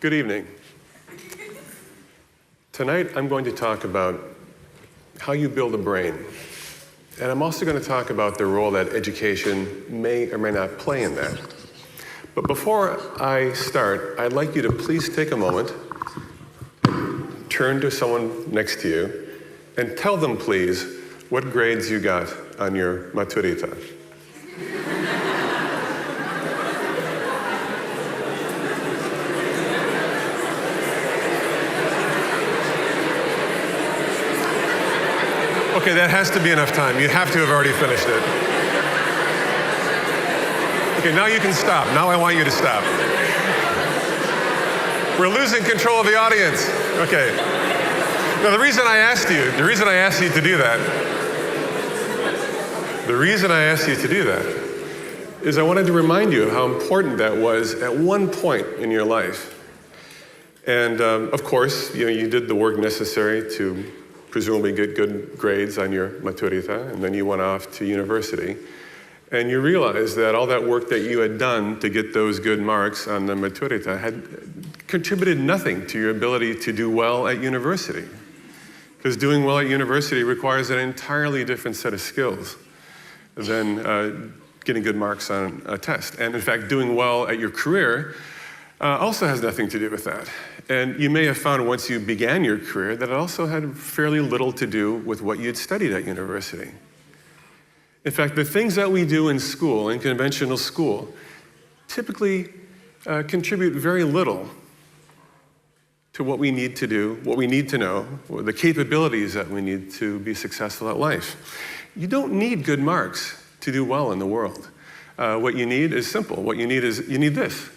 Good evening. Tonight I'm going to talk about how you build a brain. And I'm also going to talk about the role that education may or may not play in that. But before I start, I'd like you to please take a moment, turn to someone next to you, and tell them, please, what grades you got on your maturita. Okay, that has to be enough time. You have to have already finished it. Okay, now you can stop. Now I want you to stop. We're losing control of the audience. Okay. Now the reason I asked you to do that is I wanted to remind you of how important that was at one point in your life. And of course, you did the work necessary to presumably get good grades on your maturita, and then you went off to university. And you realized that all that work that you had done to get those good marks on the maturita had contributed nothing to your ability to do well at university. Because doing well at university requires an entirely different set of skills than getting good marks on a test. And in fact, doing well at your career also has nothing to do with that. And you may have found once you began your career that it also had fairly little to do with what you'd studied at university. In fact, the things that we do in school, in conventional school, typically contribute very little to what we need to do, what we need to know, or the capabilities that we need to be successful at life. You don't need good marks to do well in the world. What you need is simple. What you need is, you need this.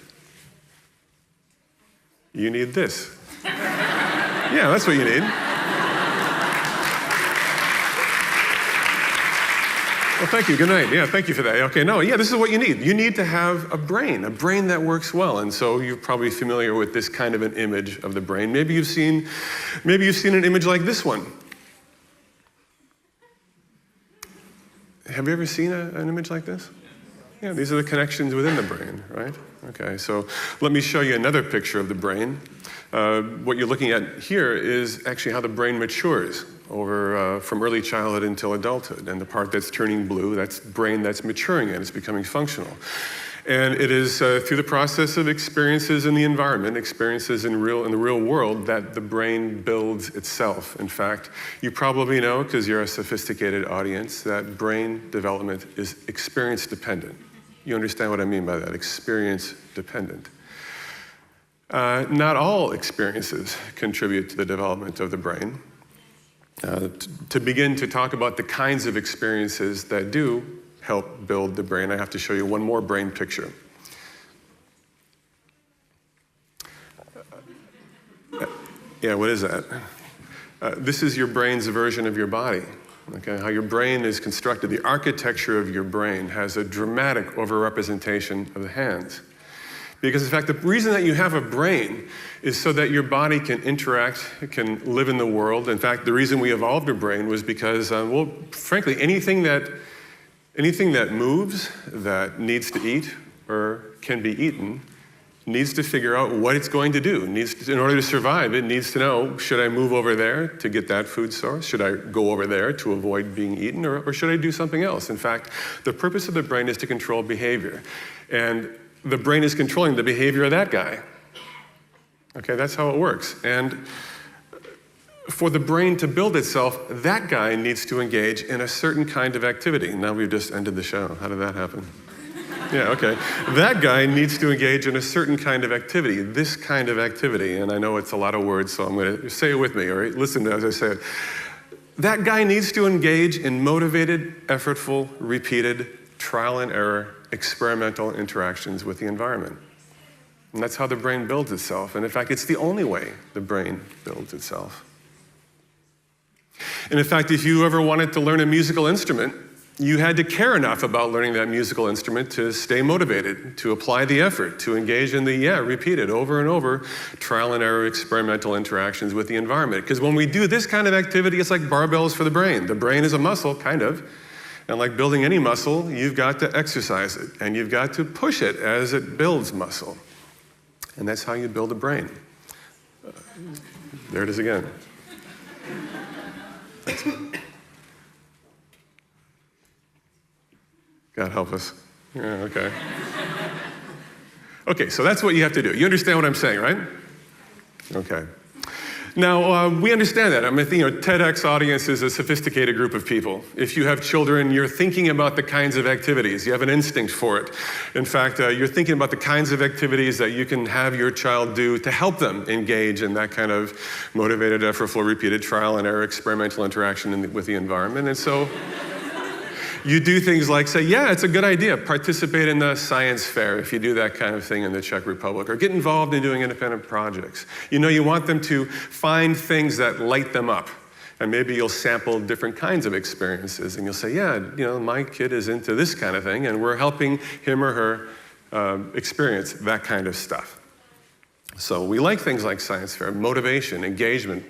You need this. Yeah, that's what you need. Well, thank you. Good night. Yeah, thank you for that. Okay, no, yeah, this is what you need. You need to have a brain that works well. And so you're probably familiar with this kind of an image of the brain. Maybe you've seen an image like this one. Have you ever seen an image like this? Yeah, these are the connections within the brain, right? Okay, so let me show you another picture of the brain. What you're looking at here is actually how the brain matures over from early childhood until adulthood. And the part that's turning blue, that's brain that's maturing and it's becoming functional. And it is through the process of experiences in the environment, experiences in the real world, that the brain builds itself. In fact, you probably know, because you're a sophisticated audience, that brain development is experience dependent. You understand what I mean by that, experience dependent. Not all experiences contribute to the development of the brain. To begin to talk about the kinds of experiences that do help build the brain, I have to show you one more brain picture. Yeah, what is that? This is your brain's version of your body. Okay, how your brain is constructed. The architecture of your brain has a dramatic overrepresentation of the hands. Because in fact, the reason that you have a brain is so that your body can interact, can live in the world. In fact, the reason we evolved a brain was because, well, frankly, anything that moves, that needs to eat or can be eaten, needs to figure out what it's going to do. In order to survive, it needs to know, should I move over there to get that food source? Should I go over there to avoid being eaten? Or should I do something else? In fact, the purpose of the brain is to control behavior. And the brain is controlling the behavior of that guy. Okay, that's how it works. And for the brain to build itself, that guy needs to engage in a certain kind of activity. Now we've just ended the show. How did that happen? Yeah, okay. That guy needs to engage in a certain kind of activity, this kind of activity. And I know it's a lot of words, so I'm going to say it with me, all right? Listen as I say it. That guy needs to engage in motivated, effortful, repeated, trial and error, experimental interactions with the environment. And that's how the brain builds itself. And in fact, it's the only way the brain builds itself. And in fact, if you ever wanted to learn a musical instrument, you had to care enough about learning that musical instrument to stay motivated, to apply the effort, to engage in the, repeated over and over, trial and error, experimental interactions with the environment. Because when we do this kind of activity, it's like barbells for the brain. The brain is a muscle, kind of. And like building any muscle, you've got to exercise it, and you've got to push it as it builds muscle. And that's how you build a brain. There it is again. God help us. Yeah, okay. Okay, so that's what you have to do. You understand what I'm saying, right? Okay. Now, we understand that. I mean, TEDx audience is a sophisticated group of people. If you have children, you're thinking about the kinds of activities. You have an instinct for it. In fact, you're thinking about the kinds of activities that you can have your child do to help them engage in that kind of motivated, effortful, repeated trial and error experimental interaction with the environment. And so you do things like say, yeah, it's a good idea. Participate in the science fair if you do that kind of thing in the Czech Republic, or get involved in doing independent projects. You want them to find things that light them up. And maybe you'll sample different kinds of experiences and you'll say, yeah, my kid is into this kind of thing and we're helping him or her experience that kind of stuff. So we like things like science fair, motivation, engagement,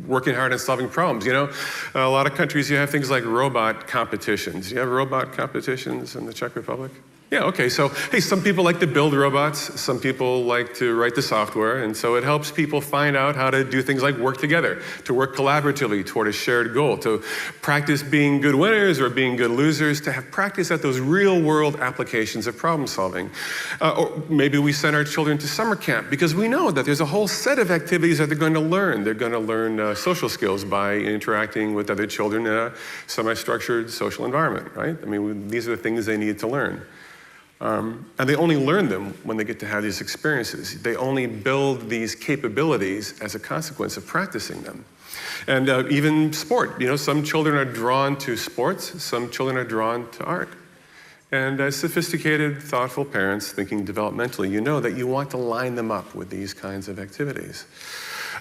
working hard and solving problems. A lot of countries, you have things like robot competitions. You have robot competitions in the Czech Republic? Yeah, okay, so, hey, some people like to build robots, some people like to write the software, and so it helps people find out how to do things like work together, to work collaboratively toward a shared goal, to practice being good winners or being good losers, to have practice at those real-world applications of problem solving. Or maybe we send our children to summer camp because we know that there's a whole set of activities that they're going to learn. They're going to learn social skills by interacting with other children in a semi-structured social environment, right? I mean, these are the things they need to learn. And they only learn them when they get to have these experiences. They only build these capabilities as a consequence of practicing them. And even sport, some children are drawn to sports, some children are drawn to art. And as sophisticated, thoughtful parents thinking developmentally, you know that you want to line them up with these kinds of activities.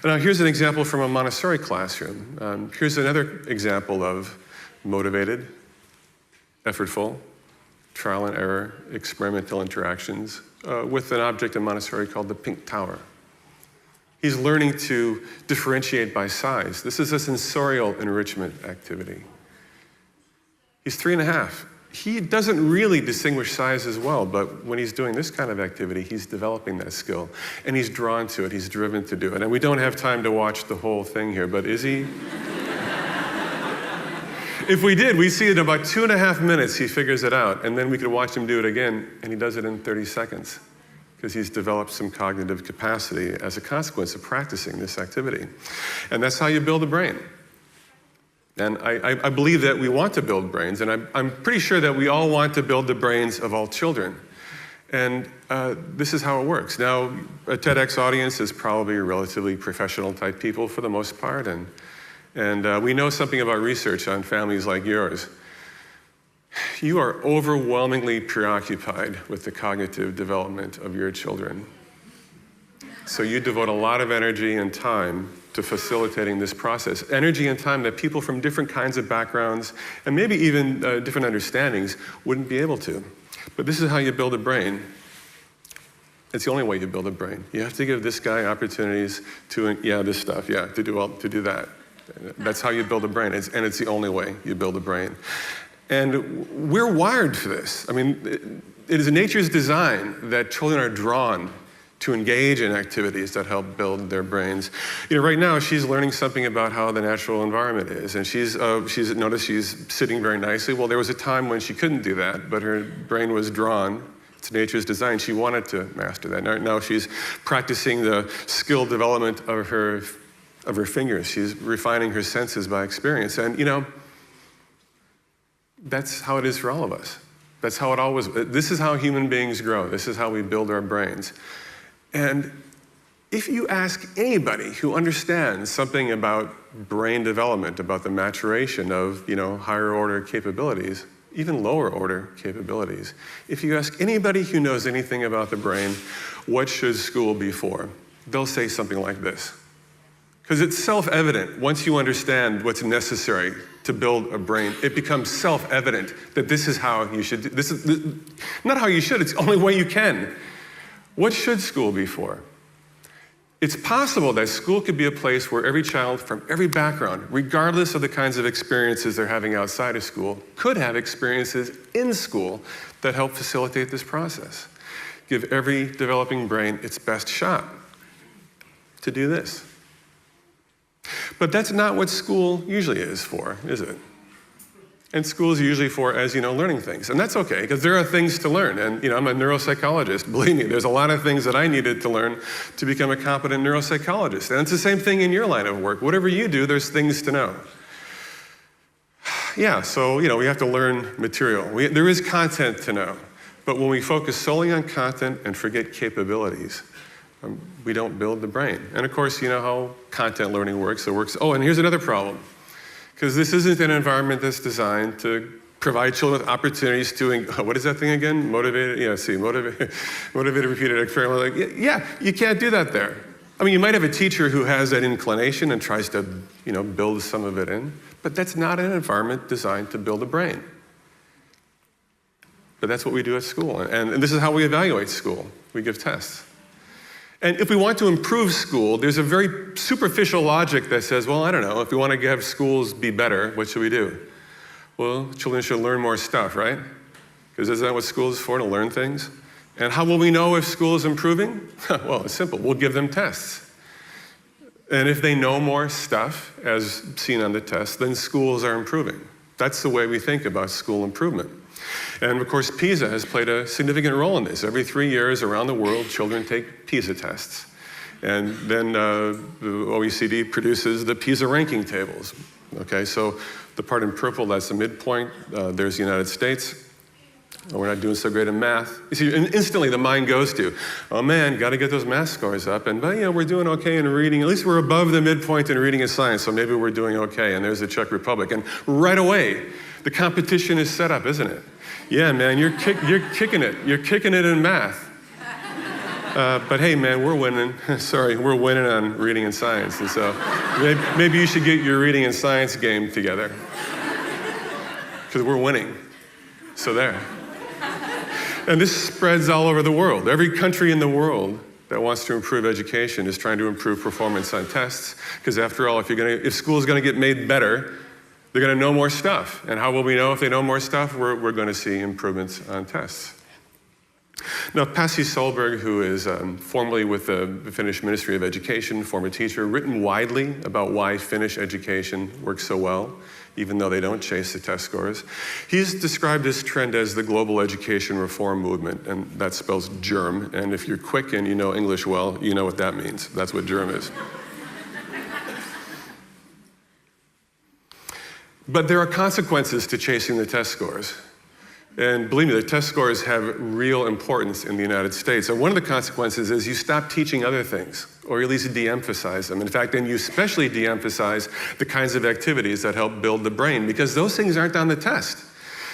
Now here's an example from a Montessori classroom. Here's another example of motivated, effortful, trial and error, experimental interactions with an object in Montessori called the pink tower. He's learning to differentiate by size. This is a sensorial enrichment activity. He's 3.5. He doesn't really distinguish size as well, but when he's doing this kind of activity, he's developing that skill, and he's drawn to it, he's driven to do it. And we don't have time to watch the whole thing here, but is he? If we did, we'd see it in about 2.5 minutes, he figures it out, and then we could watch him do it again, and he does it in 30 seconds, because he's developed some cognitive capacity as a consequence of practicing this activity. And that's how you build a brain. And I believe that we want to build brains, and I'm pretty sure that we all want to build the brains of all children. And this is how it works. Now, a TEDx audience is probably relatively professional type people for the most part, and we know something about research on families like yours. You are overwhelmingly preoccupied with the cognitive development of your children. So you devote a lot of energy and time to facilitating this process. Energy and time that people from different kinds of backgrounds, and maybe even different understandings, wouldn't be able to. But this is how you build a brain. It's the only way you build a brain. You have to give this guy opportunities to, this stuff, to do that. That's how you build a brain, and it's the only way you build a brain. And we're wired for this. I mean, it is nature's design that children are drawn to engage in activities that help build their brains. Right now she's learning something about how the natural environment is, and she's noticed she's sitting very nicely. Well, there was a time when she couldn't do that, but her brain was drawn. It's nature's design. She wanted to master that. Now she's practicing the skill development of her fingers. She's refining her senses by experience. And that's how it is for all of us. That's how it always, this is how human beings grow. This is how we build our brains. And if you ask anybody who understands something about brain development, about the maturation of, higher order capabilities, even lower order capabilities, if you ask anybody who knows anything about the brain, what should school be for? They'll say something like this. Because it's self-evident, once you understand what's necessary to build a brain, it becomes self-evident that this is how you should do. This is not how you should, it's the only way you can. What should school be for? It's possible that school could be a place where every child from every background, regardless of the kinds of experiences they're having outside of school, could have experiences in school that help facilitate this process. give every developing brain its best shot to do this. But that's not what school usually is for, is it? And school is usually for, as you know, learning things. And that's okay, because there are things to learn. And I'm a neuropsychologist. Believe me, there's a lot of things that I needed to learn to become a competent neuropsychologist. And it's the same thing in your line of work. Whatever you do, there's things to know. Yeah, so, we have to learn material. There is content to know. But when we focus solely on content and forget capabilities, we don't build the brain. And of course, you know how content learning works. Oh, and here's another problem. Because this isn't an environment that's designed to provide children with opportunities to, what is that thing again? Motivated, repeated experiment. Yeah, you can't do that there. I mean, you might have a teacher who has that inclination and tries to, build some of it in, but that's not an environment designed to build a brain. But that's what we do at school, and this is how we evaluate school. We give tests. And if we want to improve school, there's a very superficial logic that says, well, I don't know, if we want to have schools be better, what should we do? Well, children should learn more stuff, right? Because isn't that what school is for, to learn things? And how will we know if school is improving? Well, it's simple. We'll give them tests. And if they know more stuff, as seen on the test, then schools are improving. That's the way we think about school improvement. And of course, PISA has played a significant role in this. Every 3 years around the world, children take PISA tests. And then the OECD produces the PISA ranking tables. Okay, so the part in purple, that's the midpoint. There's the United States. We're not doing so great in math. You see, instantly the mind goes to, oh man, got to get those math scores up. And we're doing okay in reading. At least we're above the midpoint in reading and science, so maybe we're doing okay. And there's the Czech Republic. And right away, the competition is set up, isn't it? Yeah, man, you're kicking it. You're kicking it in math. But hey, man, we're winning. Sorry, we're winning on reading and science. And so maybe you should get your reading and science game together. Because we're winning. So there. And this spreads all over the world. Every country in the world that wants to improve education is trying to improve performance on tests. Because after all, if school is going to get made better, they're going to know more stuff. And how will we know if they know more stuff? We're going to see improvements on tests. Now, Pasi Solberg, who is formerly with the Finnish Ministry of Education, former teacher, written widely about why Finnish education works so well, even though they don't chase the test scores. He's described this trend as the global education reform movement, and that spells germ. And if you're quick and you know English well, you know what that means. That's what germ is. But there are consequences to chasing the test scores. And believe me, the test scores have real importance in the United States. And one of the consequences is you stop teaching other things, or at least de-emphasize them. In fact, then you especially de-emphasize the kinds of activities that help build the brain, because those things aren't on the test.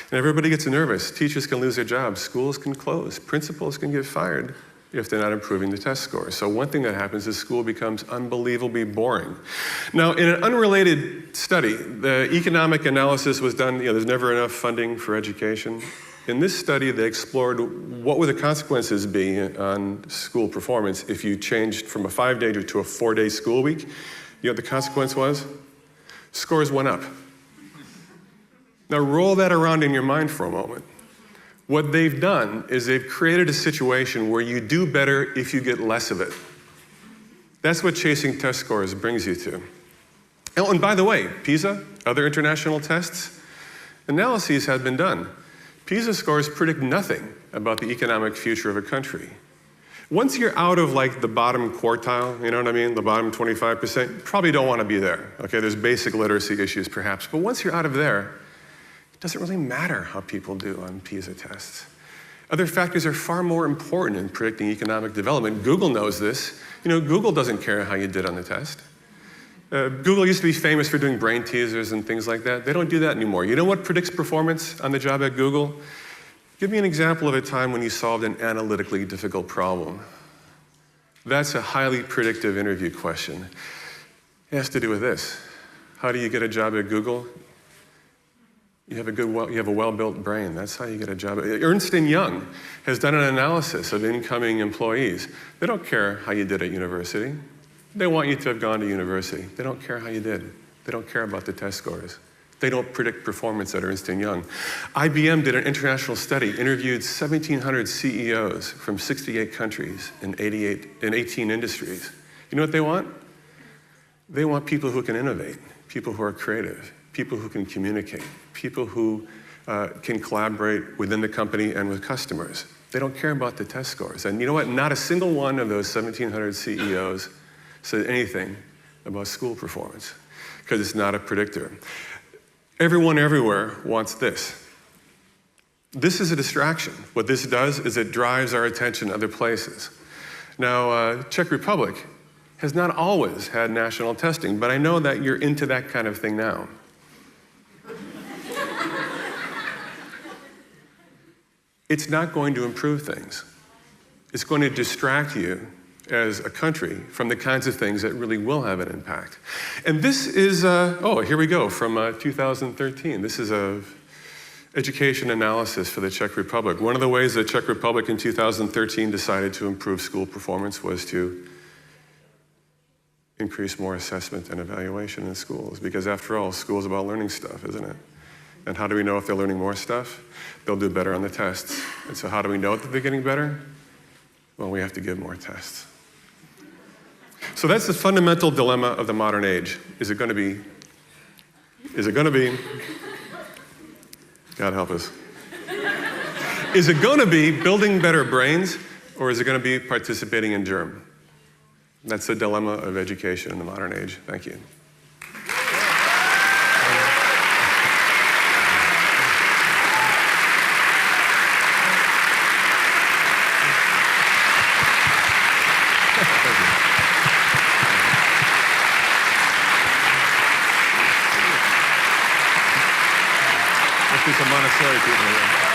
And everybody gets nervous. Teachers can lose their jobs. Schools can close. Principals can get fired if they're not improving the test scores. So one thing that happens is school becomes unbelievably boring. Now, in an unrelated study, the economic analysis was done, there's never enough funding for education. In this study, they explored what would the consequences be on school performance if you changed from a 5-day to a 4-day school week. You know what the consequence was? Scores went up. Now roll that around in your mind for a moment. What they've done is they've created a situation where you do better if you get less of it. That's what chasing test scores brings you to. Oh, and by the way, PISA, other international tests, analyses have been done. PISA scores predict nothing about the economic future of a country. Once you're out of the bottom quartile, you know what I mean, the bottom 25%, you probably don't want to be there. Okay, there's basic literacy issues perhaps, but once you're out of there, doesn't really matter how people do on PISA tests. Other factors are far more important in predicting economic development. Google knows this. Google doesn't care how you did on the test. Google used to be famous for doing brain teasers and things like that. They don't do that anymore. You know what predicts performance on the job at Google? Give me an example of a time when you solved an analytically difficult problem. That's a highly predictive interview question. It has to do with this. How do you get a job at Google? You have a well-built brain. That's how you get a job. Ernst & Young has done an analysis of incoming employees. They don't care how you did at university. They want you to have gone to university. They don't care how you did. They don't care about the test scores. They don't predict performance at Ernst & Young. IBM did an international study, interviewed 1,700 CEOs from 68 countries in 18 industries. You know what they want? They want people who can innovate, people who are creative, people who can communicate, people who can collaborate within the company and with customers. They don't care about the test scores. And you know what? Not a single one of those 1,700 CEOs said anything about school performance, because it's not a predictor. Everyone everywhere wants this. This is a distraction. What this does is it drives our attention other places. Now, Czech Republic has not always had national testing, but I know that you're into that kind of thing now. It's not going to improve things. It's going to distract you as a country from the kinds of things that really will have an impact. And this is, here we go, from 2013. This is a education analysis for the Czech Republic. One of the ways the Czech Republic in 2013 decided to improve school performance was to increase more assessment and evaluation in schools, because after all, school is about learning stuff, isn't it? And how do we know if they're learning more stuff? They'll do better on the tests. And so how do we know that they're getting better? Well, we have to give more tests. So that's the fundamental dilemma of the modern age. Is it going to be, God help us. Is it going to be building better brains, or is it going to be participating in germ? That's the dilemma of education in the modern age. Thank you. Let's do some Montessori people here.